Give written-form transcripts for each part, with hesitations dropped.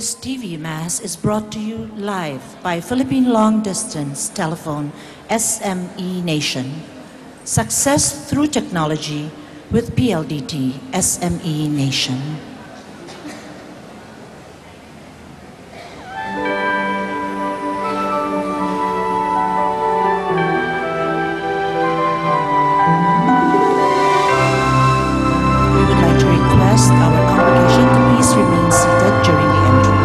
This TV Mass is brought to you live by Philippine Long Distance Telephone SME Nation. Success through technology with PLDT SME Nation. We would like to request our congregation to please remain seated during the entrance.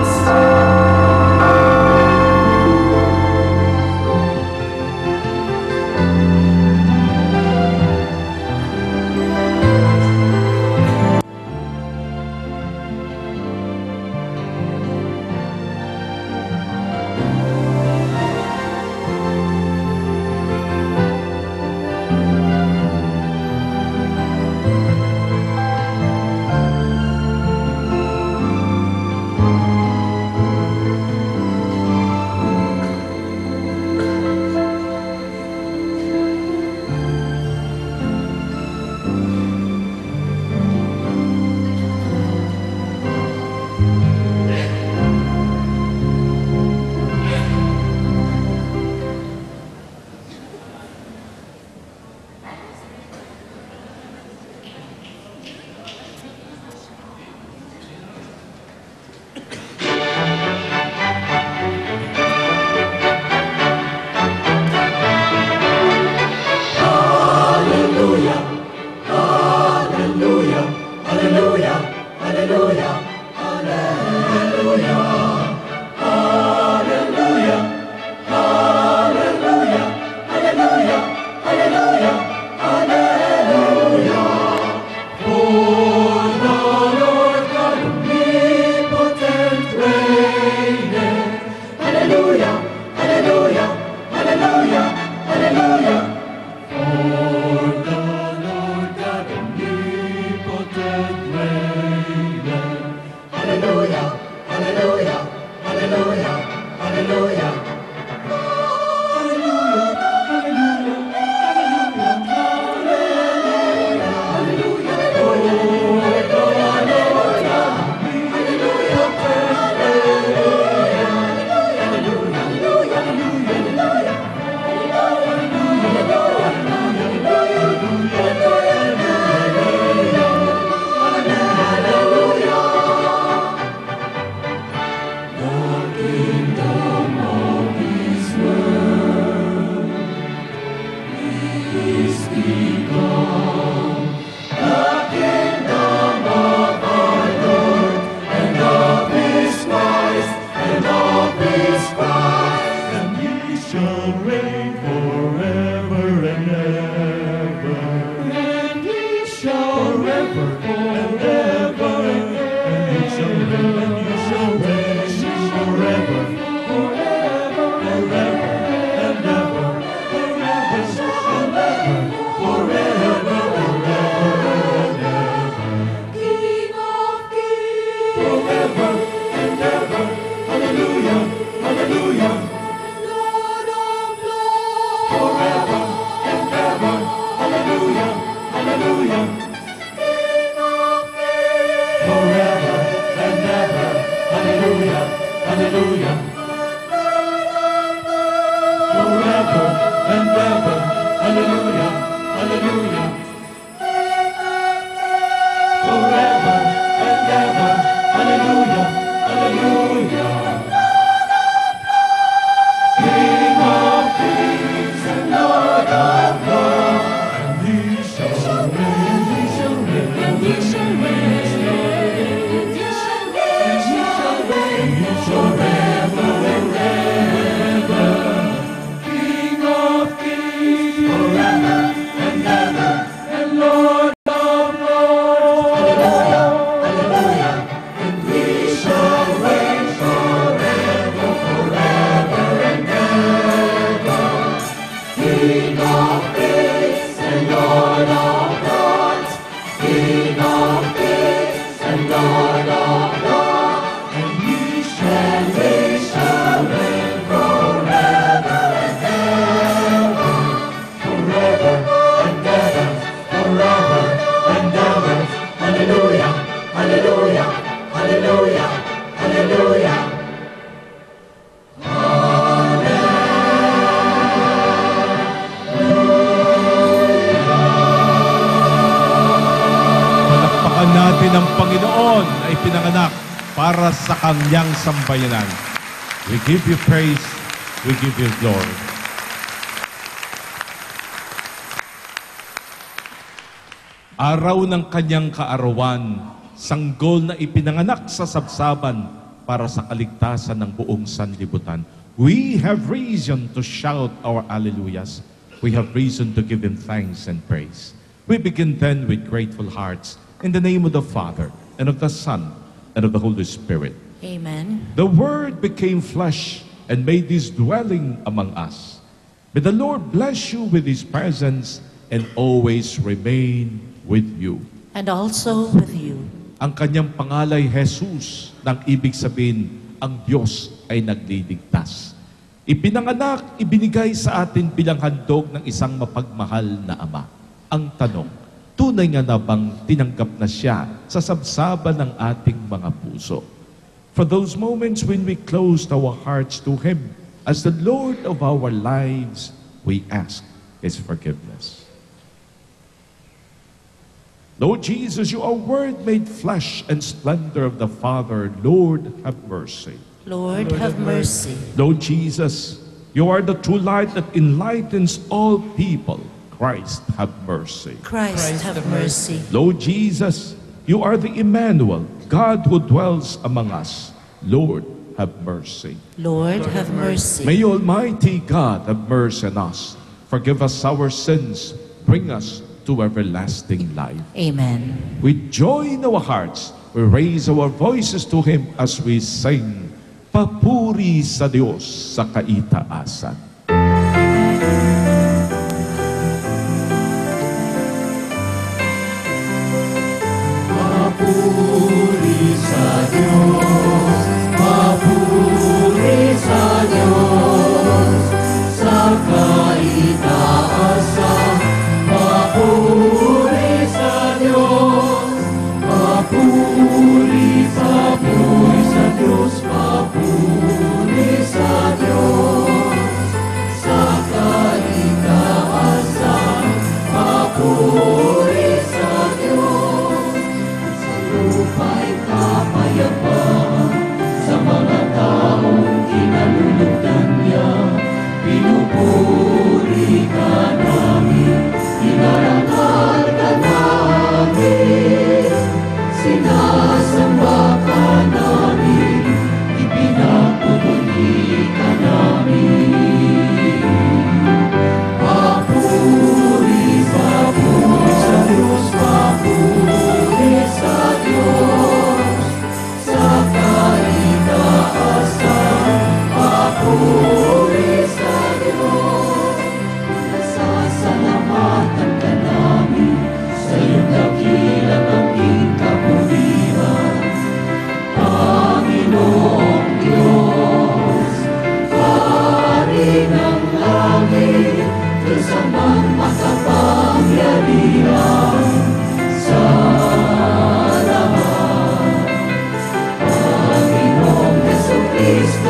Forever and ever. ipinanganak para sa kanyang sambayanan. We give you praise, we give you glory. Araw ng kanyang kaarawan, sanggol na ipinanganak sa sabsaban para sa kaligtasan ng buong sanlibutan. We have reason to shout our alleluias. We have reason to give Him thanks and praise. We begin then with grateful hearts in the name of the Father, and of the Son, and of the Holy Spirit. Amen. The Word became flesh and made His dwelling among us. May the Lord bless you with His presence and always remain with you. And also with you. Ang kanyang pangalay, Jesus, nang ibig sabihin, ang Diyos ay nagliligtas. Ipinanganak, ibinigay sa atin bilang handog ng isang mapagmahal na Ama. Ang tanong, tunay nga na bang tinanggap na siya sa sabsaban ng ating mga puso? For those moments when we closed our hearts to Him as the Lord of our lives, we ask His forgiveness. Lord Jesus, you are Word made flesh and splendor of the Father. Lord, have mercy. Lord, have mercy. Lord Jesus, you are the true light that enlightens all people. Christ, have mercy. Christ, have mercy. Lord Jesus, you are the Emmanuel, God who dwells among us. Lord, have mercy. Lord, have mercy. May Almighty God have mercy on us. Forgive us our sins. Bring us to everlasting life. Amen. With joy in our hearts, we raise our voices to Him as we sing, Papuri sa Diyos sa kaitaasan. Papuri sa Diyos, papuri sa Diyos, sa kaitaasan. Papuri sa Diyos, papuri, papuri sa Diyos, papuri sa Diyos, sa kaitaasan. Papuri sa Diyos, sa lupa'y kapayapaan, sa mga taong kinalulugdan niya. Pinupuri ka namin, inarangal ka namin, sinasamba ka namin, ipinagpupuni ka namin. Papuri, papuri sa Diyos, papuri sa Diyos, sa kaitaasan. Papuri sa Diyos, nasasalamatan ka namin, sa iyong dakilang aming kapulihan. Panginoong Diyos, Hari ng langit, kasamang makapangyarihan sa lahat. Panginoong Jesucristo,